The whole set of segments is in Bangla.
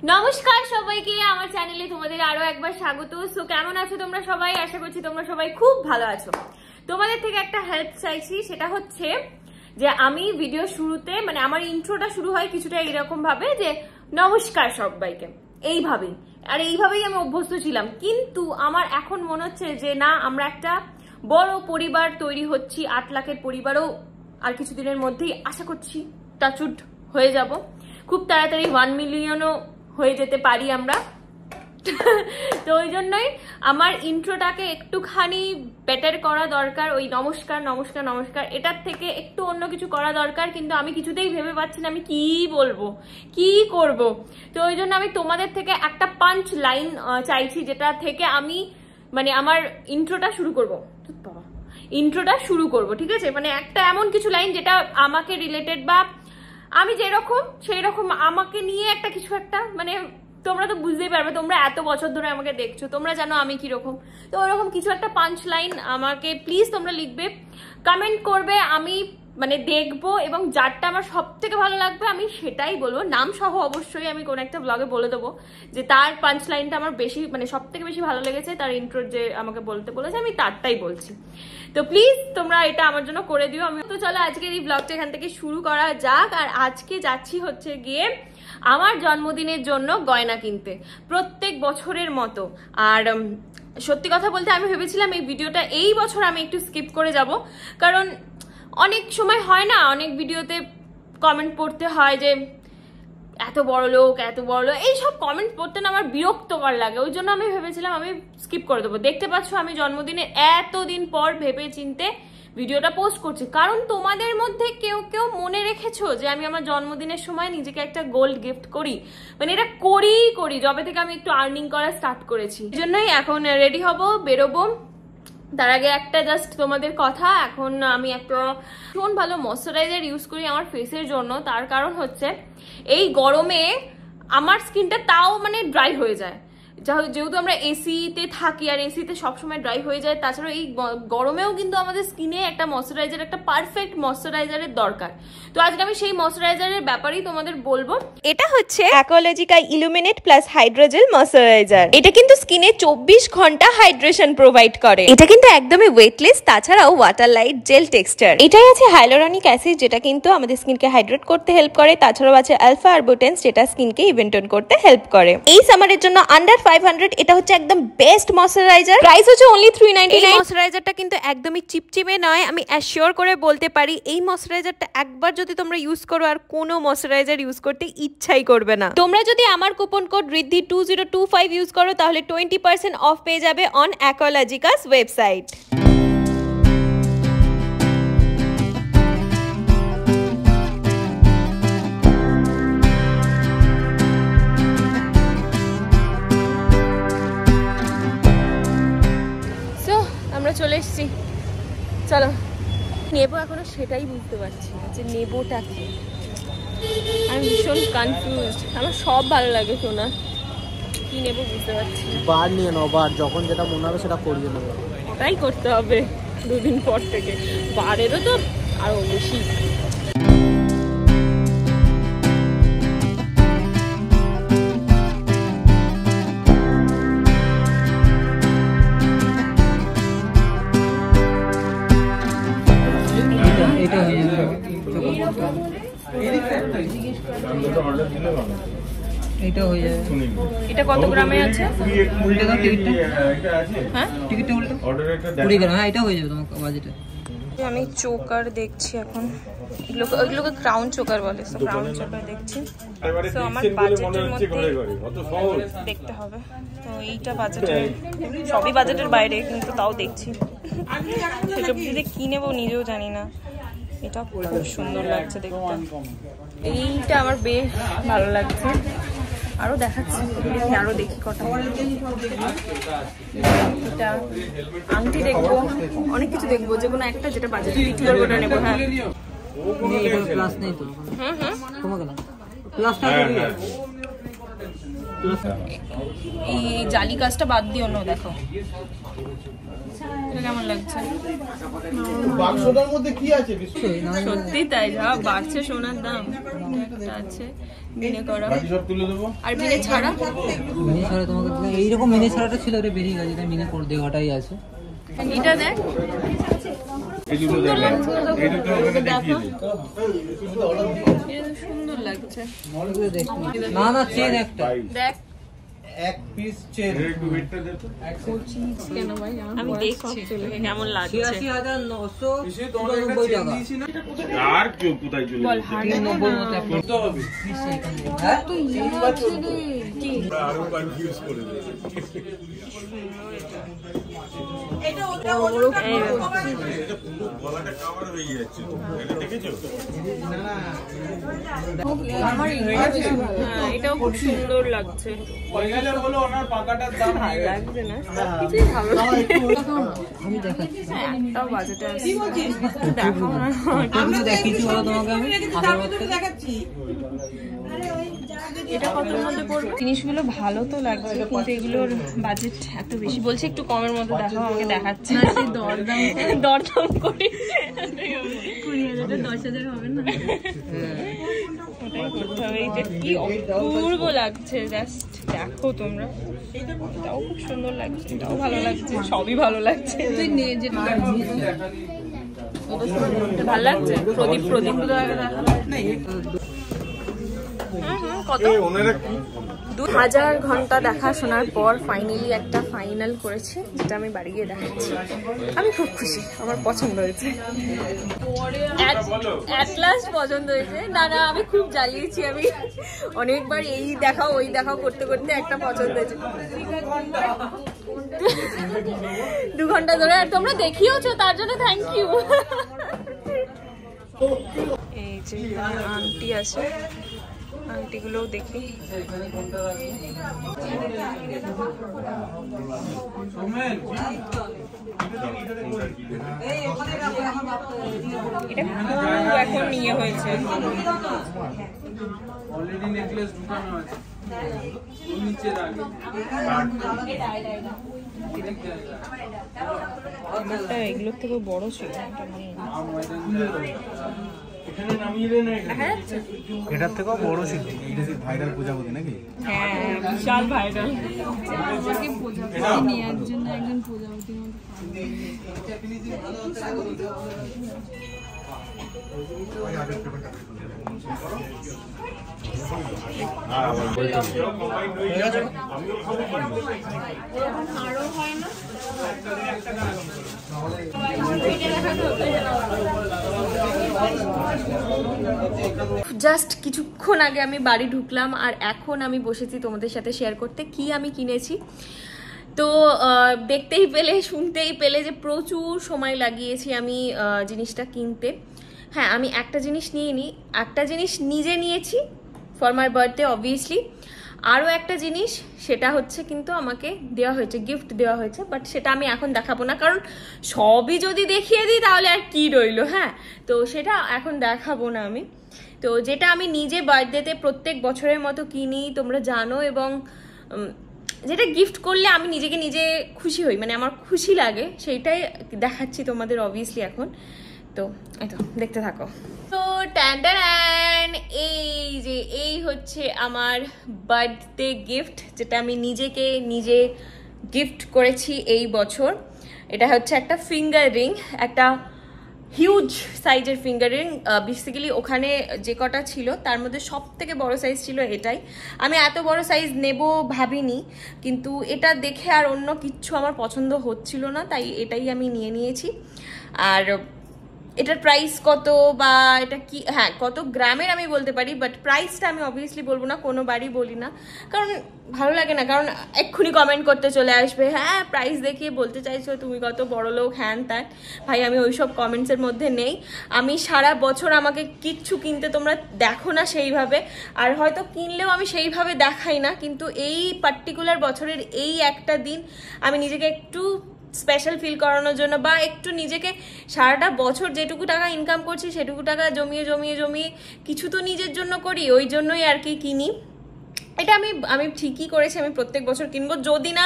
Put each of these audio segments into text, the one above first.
নমস্কার সবাইকে আমার চ্যানেলে তোমাদের আরো একবার স্বাগত। সো কেমন আছো তোমরা সবাই? আশা করছি তোমরা সবাই খুব ভালো আছো। তোমাদের থেকে একটা হেল্প চাইছি, সেটা হচ্ছে যে আমি ভিডিও শুরুতে মানে আমার ইন্ট্রোটা শুরু হয় কিছুটা এইরকম ভাবে যে নমস্কার সবাইকে, এইভাবেই। আর এইভাবেই আমি অভ্যস্ত ছিলাম, কিন্তু আমার এখন মনে হচ্ছে যে না, আমরা একটা বড় পরিবার তৈরি হচ্ছি। 8 লাখের পরিবারও আর কিছুদিনের মধ্যেই আশা করছি টাচউড হয়ে যাব। খুব তাড়াতাড়ি 1 মিলিয়নও হয়ে যেতে পারি আমরা। তো ওই জন্যই আমার ইন্ট্রোটাকে একটুখানি বেটার করা দরকার। ওই নমস্কার নমস্কার নমস্কার এটার থেকে একটু অন্য কিছু করা দরকার, কিন্তু আমি কিছুতেই ভেবে পাচ্ছি না আমি কি বলবো, কি করব। তো ওই জন্য আমি তোমাদের থেকে একটা পাঞ্চ লাইন চাইছি, যেটা থেকে আমি মানে আমার ইন্ট্রোটা শুরু করবো। ঠিক আছে? মানে একটা এমন কিছু লাইন যেটা আমাকে রিলেটেড, বা আমি যেরকম সেই রকম আমাকে নিয়ে একটা কিছু একটা, মানে তোমরা তো বুঝতেই পারবে, তোমরা এত বছর ধরে আমাকে দেখছো, তোমরা জানো আমি কিরকম। তো ওরকম কিছু একটা পাঞ্চ লাইন আমাকে প্লিজ তোমরা লিখবে, কমেন্ট করবে, আমি মানে দেখবো, এবং যারটা আমার সব থেকে ভালো লাগবে আমি সেটাই বলবো। নাম সহ অবশ্যই আমি কোন একটা ব্লগে বলে দেবো যে তার পাঞ্চ লাইনটা আমার বেশি মানে সব থেকে বেশি ভালো লেগেছে, তার ইন্ট্রো যে আমাকে বলতে বলেছে আমি তারটাই বলছি। তো প্লিজ তোমরা এটা আমার জন্য করে দিও। আমি তো চলো আজকের এই ব্লগটা এখান থেকে শুরু করা যাক। আর আজকে যাচ্ছি হচ্ছে গিয়ে আমার জন্মদিনের জন্য গয়না কিনতে, প্রত্যেক বছরের মতো। আর সত্যি কথা বলতে আমি ভেবেছিলাম এই ভিডিওটা এই বছর আমি একটু স্কিপ করে যাব, কারণ অনেক সময় হয় না, অনেক ভিডিওতে কমেন্ট পড়তে হয় যে এত বড় লোক এইসব কমেন্ট পড়তে না আমার বিরক্তকর লাগে। ওই জন্য আমি ভেবেছিলাম আমি স্কিপ করে দেবো। দেখতে পাচ্ছ আমি জন্মদিনে এতদিন পর ভেবে চিনতে ভিডিওটা পোস্ট করছি, কারণ তোমাদের মধ্যে কেউ কেউ মনে রেখেছো যে আমি আমার জন্মদিনের সময় নিজেকে একটা গোল্ড গিফট করি। মানে এটা করি যবে থেকে আমি একটু আর্নিং করা স্টার্ট করেছি। এই জন্যই এখন রেডি হব, বেরোবো। তার আগে একটা জাস্ট তোমাদের কথা, এখন আমি একটা ভীষণ ভালো ময়শ্চারাইজার ইউজ করি আমার ফেসের জন্য। তার কারণ হচ্ছে এই গরমে আমার স্কিনটা তাও মানে ড্রাই হয়ে যায়, যেহেতু আমরা এসিতে থাকি আর এসিতে সবসময় ড্রাই হয়ে যায়। তাছাড়া এই গরমেও কিন্তু আমাদের স্কিনে একটা ময়শ্চারাইজার, একটা পারফেক্ট ময়শ্চারাইজারের দরকার। তো আজকে আমি সেই ময়শ্চারাইজারের ব্যাপারেই তোমাদের বলবো। এটা হচ্ছে অ্যাকোলজিকা ইলুমিনেট প্লাস হাইড্রোজেল ময়শ্চারাইজার। এটা কিন্তু স্কিনে 24 ঘন্টা হাইড্রেশন প্রোভাইড করে। এটা কিন্তু একদমই ওয়েটলেস, তাছাড়াও ওয়াটার লাইট জেল টেক্সচার। এটাই আছে হাইলোরনিক অ্যাসিড, যেটা কিন্তু আমাদের স্কিনকে হাইড্রেট করতে হেল্প করে। তাছাড়াও আছে আলফা আরবুটেন্স, যেটা স্কিনকে ইভেন টোন করতে হেল্প করে। এই সামারের জন্য আন্ডার 500 এটা হচ্ছে একদম বেস্ট ময়শ্চারাইজার। প্রাইস হচ্ছে অনলি 399। এই ময়শ্চারাইজারটা কিন্তু একদমই চিপচিপে নয়, আমি অ্যাসিওর করে বলতে পারি। এই ময়শ্চারাইজারটা একবার যদি তোমরা ইউজ করো আর কোনো ময়শ্চারাইজার ইউজ করতে ইচ্ছাই করবে না। তোমরা যদি আমার কুপন কোড ঋদ্ধি 2025 ইউজ করো তাহলে 20% অফ পেয়ে যাবে অন অ্যাকোলজিকাস ওয়েবসাইট। চলে এসছি, চলো নেবো। এখনো সেটাই বুঝতে পারছি না যে নেবোটা কি। আমি ভীষণ কনফিউজড। আমার সব ভালো লাগে সোনা, কি নেবো বুঝতে পারছি না। বার নিয়ে নাও, বার যখন যেটা মনে হবে সেটা করিয়ে নেবো। ওটাই করতে হবে 2 দিন পর থেকে। বারেরও তো আরো বেশি। এটা কত গ্রামে আছে? আমি চোকার দেখছি এখন, এগুলোকে ক্রাউন চোকার বলে। ক্রাউন চোকার দেখছি। তো আমার বাজেটের মধ্যে দেখতে হবে। তো এইটা বাজেটের, সবই বাজেটের বাইরে, কিন্তু তাও দেখছি। সেটা বুঝতে কি নেবো নিজেও জানি না। এটা খুব সুন্দর লাগছে দেখতে, এইটা আমার বেশ ভালো লাগছে। আরো দেখাচ্ছি, আরো দেখি কটা। এটা আংটি দেখবো, অনেক কিছু দেখবো, যে কোনো একটা যেটা বাজেটে ফিট করবো ওটা নেবো। হ্যাঁ এই জালি কাজটা বাদ দিও না। দেখো এটা কেমন লাগছে? বাক্সটার মধ্যে কি আছে? সত্যি তাই, যা বাড়ছে সোনার দাম। একটা আছে মিনে করা বাকি সব তুলে দেবো। আর মিনে ছাড়া মিনি ছাড়া তোমাকে এইরকম মিনি ছাড়াটা ছিল, ওটা বেরিয়ে গেছে, মিনি করে দেওয়াটাই আছে। এটা দেখ এই দুটো দেখলাম, এই দুটো ওখানে দেখিয়ে দিই। এটা সুন্দর লাগছে। মলগুলো দেখি না না, চেন একটা দেখ এক পিস চেন, এর একটু ওয়েটটা দে তো। কেন ভাই আমি দেখছি কেমন লাগছে। ৮৬,৯৯৯ টাকা। আর কেউ কোথায় চলে বল গেছে? হার্ড ৩৯ মতো একটা পিস হবে। হ্যাঁ আরো কনফিউজ করে দেবে। গলাটা কভার হয়ে যাচ্ছে, এটা দেখেছো? আমার হ্যাঁ এটাও খুব সুন্দর লাগছে। লাগছে না কিছুই ভালো লাগছে। আমি দেখাচ্ছি, একটাও বাজেটে আছে দেখো না আমি দেখিয়েছি বলো তোমাকে, আমি এটা কতর মধ্যে পড়বে? জিনিসগুলো ভালো তো লাগছে কিন্তু এগুলোর বাজেট এত বেশি বলছে, একটু কমের মধ্যে দেখাও। আমাকে দেখাচ্ছে না, সেই দরদাম করে 20,000 10,000 হবে না, ওটাই করতে হবে। এটা কি অপূর্ব লাগছে, জাস্ট দেখো তোমরা। এটাও খুব সুন্দর লাগছে, এটাও ভালো লাগছে, সবই ভালো লাগছে। তুই নে যেটা ভালো লাগছে। প্রদীপ কত 2000 ঘন্টা দেখাশোনার পর ফাইনালি একটা ফাইনাল করেছে, যেটা আমি বাড়ি গিয়ে দেখাচ্ছি। আমি খুব খুশি, আমার পছন্দ হয়েছে, এট লাস্ট পছন্দ হয়েছে। না না আমি খুব জ্বালিয়েছি, আমি অনেকবার এই দেখাও ওই দেখাও করতে করতে একটা পছন্দ হয়েছে। 2 ঘন্টা ধরে, আর তোমরা দেখিয়েছো তার জন্য থ্যাংক ইউ। এই যে আংটি আছে, আংটিগুলোও দেখি। এটা খুব এখন নিয়ে হয়েছে। অলরেডি নেকলেস ঢুকানো আছে নিচে রাখি আমারটা এগুলোর থেকে বড় ছিল, এটা নিয়ে এখানে নামিয়ে দে না। দেখা যাচ্ছে? এটার থেকেও বড় ছিল, এটা কি ভাইরাল প্রজাপতি নাকি? হ্যাঁ বিশাল ভাইরাল। নেওয়ার জন্য একজন প্রজাপতির মতো জাস্ট কিছুক্ষণ আগে আমি বাড়ি ঢুকলাম আর এখন আমি বসেছি তোমাদের সাথে শেয়ার করতে কি আমি কিনেছি। তো দেখতেই পেলে শুনতেই পেলে যে প্রচুর সময় লাগিয়েছি আমি জিনিসটা কিনতে। হ্যাঁ আমি একটা জিনিস নিয়ে নিই, একটা জিনিস নিজে নিয়েছি ফর মাই বার্থডে অবভিয়াসলি। আরও একটা জিনিস সেটা হচ্ছে কিন্তু আমাকে দেওয়া হয়েছে, গিফট দেওয়া হয়েছে, বাট সেটা আমি এখন দেখাবো না, কারণ সবই যদি দেখিয়ে দিই তাহলে আর কি রইলো। হ্যাঁ তো সেটা এখন দেখাবো না আমি। তো যেটা আমি নিজে বার্থডেতে প্রত্যেক বছরের মতো কিনি তোমরা জানো, এবং যেটা গিফট করলে আমি নিজেকে নিজে খুশি হই, মানে আমার খুশি লাগে, সেইটাই দেখাচ্ছি তোমাদের অবভিয়াসলি এখন। তো এই তো দেখতে থাকো। তো ট্যান এই হচ্ছে আমার বার্থডে গিফট, যেটা আমি নিজেকে নিজে গিফট করেছি এই বছর। এটা হচ্ছে একটা ফিঙ্গার রিং, একটা হিউজ সাইজের ফিঙ্গার রিং। বেসিক্যালি ওখানে যে কটা ছিল তার মধ্যে সব থেকে বড় সাইজ ছিল এটাই। আমি এত বড় সাইজ নেব ভাবিনি, কিন্তু এটা দেখে আর অন্য কিচ্ছু আমার পছন্দ হচ্ছিল না, তাই এটাই আমি নিয়ে নিয়েছি। আর এটার প্রাইস কত বা এটা কি, হ্যাঁ কত গ্রামের আমি বলতে পারি, বাট প্রাইসটা আমি অবভিয়াসলি বলবো না, কোনো বারই বলি না, কারণ ভালো লাগে না, কারণ এক্ষুনি কমেন্ট করতে চলে আসবে হ্যাঁ প্রাইস দেখিয়ে বলতে চাইছো তুমি কত বড় লোক হ্যান ত্যান। ভাই আমি ওইসব কমেন্টসের মধ্যে নেই। আমি সারা বছর আমাকে কিচ্ছু কিনতে তোমরা দেখো না সেইভাবে, আর হয়তো কিনলেও আমি সেইভাবে দেখাই না, কিন্তু এই পার্টিকুলার বছরের এই একটা দিন আমি নিজেকে একটু স্পেশাল ফিল করানোর জন্য, বা একটু নিজেকে সারাটা বছর যেটুকু টাকা ইনকাম করছি সেটুকু টাকা জমিয়ে জমিয়ে জমিয়ে কিছু তো নিজের জন্য করি, ওই জন্যই আর কি কিনি। এটা আমি ঠিকই করেছি, আমি প্রত্যেক বছর কিনবো, যদি না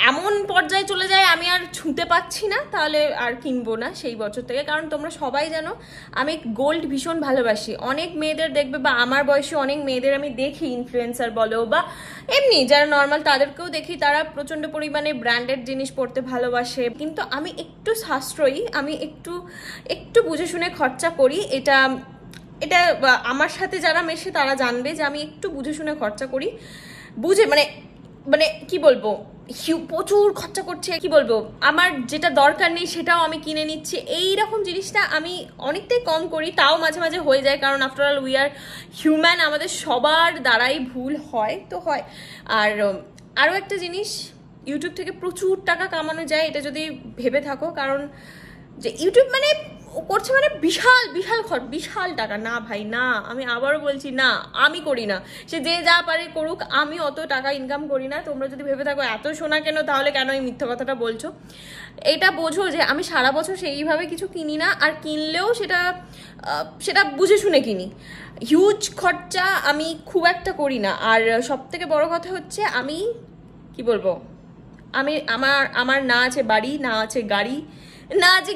এমন পর্যায়ে চলে যায় আমি আর ছুঁতে পাচ্ছি না, তাহলে আর কিনবো না সেই বছর থেকে। কারণ তোমরা সবাই জানো আমি গোল্ড ভীষণ ভালোবাসি। অনেক মেয়েদের দেখবে, বা আমার বয়সী অনেক মেয়েদের আমি দেখি, ইনফ্লুয়েন্সার বলো বা এমনি যারা নর্মাল তাদেরকেও দেখি, তারা প্রচণ্ড পরিমাণে ব্র্যান্ডেড জিনিস পরতে ভালোবাসে। কিন্তু আমি একটু সাশ্রয়ী, আমি একটু বুঝে শুনে খরচা করি। এটা আমার সাথে যারা মেশে তারা জানবে যে আমি একটু বুঝে শুনে খরচা করি। বুঝে মানে কি বলবো, প্রচুর খরচা করছে, কি বলবো, আমার যেটা দরকার নেই সেটাও আমি কিনে নিচ্ছি। এইরকম জিনিসটা আমি অনেকটাই কম করি, তাও মাঝে মাঝে হয়ে যায়, কারণ after all we are human, আমাদের সবার দ্বারাই ভুল হয় তো হয়। আর আরও একটা জিনিস, ইউটিউব থেকে প্রচুর টাকা কামানো যায়, এটা যদি ভেবে থাকো। কারণ যে ইউটিউব মানে করছে মানে বিশাল টাকা। না ভাই না, আমি আবারও বলছি না, আমি করি না, সে যে যা পারে করুক, আমি অত টাকা ইনকাম করি না। তোমরা যদি ভেবে থাকো এত সোনা কেন, তাহলে কেন এই মিথ্যা কথাটা বলছো? এটা বোঝো যে আমি সারা বছর সেইভাবে কিছু কিনি না, আর কিনলেও সেটা বুঝে শুনে কিনি। হিউজ খরচা আমি খুব একটা করি না। আর সব থেকে বড় কথা হচ্ছে, আমি কি বলবো, আমার না আছে বাড়ি, না আছে গাড়ি, না আছে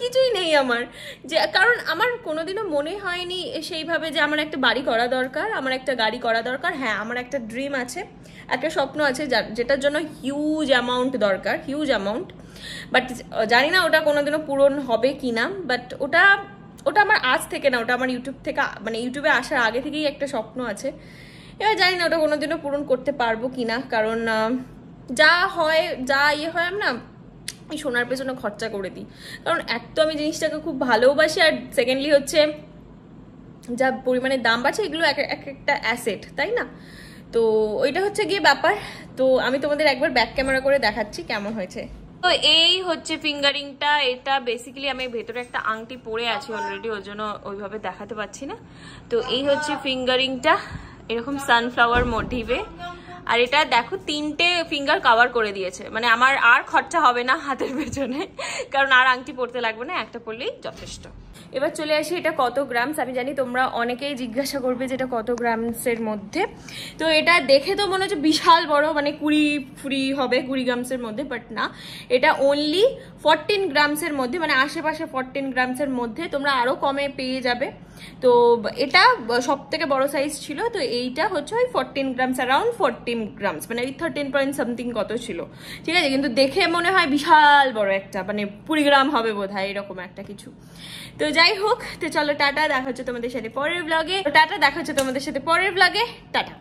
কিছুই নেই আমার। যে কারণ আমার কোনোদিনও মনে হয়নি সেইভাবে যে আমার একটা বাড়ি করা দরকার, আমার একটা গাড়ি করা দরকার। হ্যাঁ, আমার একটা ড্রিম আছে, একটা স্বপ্ন আছে যেটার জন্য হিউজ অ্যামাউন্ট দরকার, হিউজ অ্যামাউন্ট। বাট জানি না ওটা কোনোদিনও পূরণ হবে কি না। বাট ওটা আমার আজ থেকে না, ওটা আমার ইউটিউবে আসার আগে থেকেই একটা স্বপ্ন আছে। এবার জানি না ওটা কোনোদিনও পূরণ করতে পারবো কিনা, কারণ যা হয় আমি না এই সোনার পেছনে খরচা করে দিই। কারণ এক তো আমি জিনিসটাকে খুব ভালোবাসি, আর সেকেন্ডলি হচ্ছে যা পরিমাণে দাম বাড়ছে, এগুলো এক একটা অ্যাসেট, তাই না? তো ওইটা হচ্ছে গিয়ে ব্যাপার। তো আমি তোমাদের একবার ব্যাক ক্যামেরা করে দেখাচ্ছি কেমন হয়েছে। তো এই হচ্ছে ফিঙ্গারিংটা। এটা বেসিক্যালি আমি ভেতরে একটা আংটি পরে আছি অলরেডি, ওর জন্য ওইভাবে দেখাতে পাচ্ছি না। তো এই হচ্ছে ফিঙ্গারিংটা, এরকম সানফ্লাওয়ার মোটিভে। আর এটা দেখো 3টে ফিঙ্গার কভার করে দিয়েছে, মানে আমার আর খরচা হবে না হাতের পেছনে, কারণ আর আংটি পরতে লাগবে না, একটা পরলেই যথেষ্ট। এবার চলে আসি এটা কত গ্রামস। আমি জানি তোমরা অনেকেই জিজ্ঞাসা করবে যে এটা কত গ্রামসের মধ্যে। তো এটা দেখে তো মনে হচ্ছে বিশাল বড়, মানে 20 হবে 20 গ্রামসের মধ্যে, বাট না, এটা অনলি 14 গ্রামসের মধ্যে, মানে আশেপাশে 14 গ্রামসের মধ্যে। তোমরা আরও কমে পেয়ে যাবে। তো এটা সব থেকে বড় সাইজ ছিল। তো এইটা হচ্ছে ওই 14 গ্রামস, অ্যারাউন্ড 14 গ্রামস, মানে ওই 13 পয়েন্ট সামথিং কত ছিল, ঠিক আছে? কিন্তু দেখে মনে হয় বিশাল বড় একটা, মানে 20 গ্রাম হবে বোধ হয়, এরকম একটা কিছু। তো যাই হোক, তো চলো টাটা, দেখা হচ্ছে তোমাদের সাথে পরের ব্লগে। টাটা, দেখা হচ্ছে তোমাদের সাথে পরের ব্লগে, টাটা।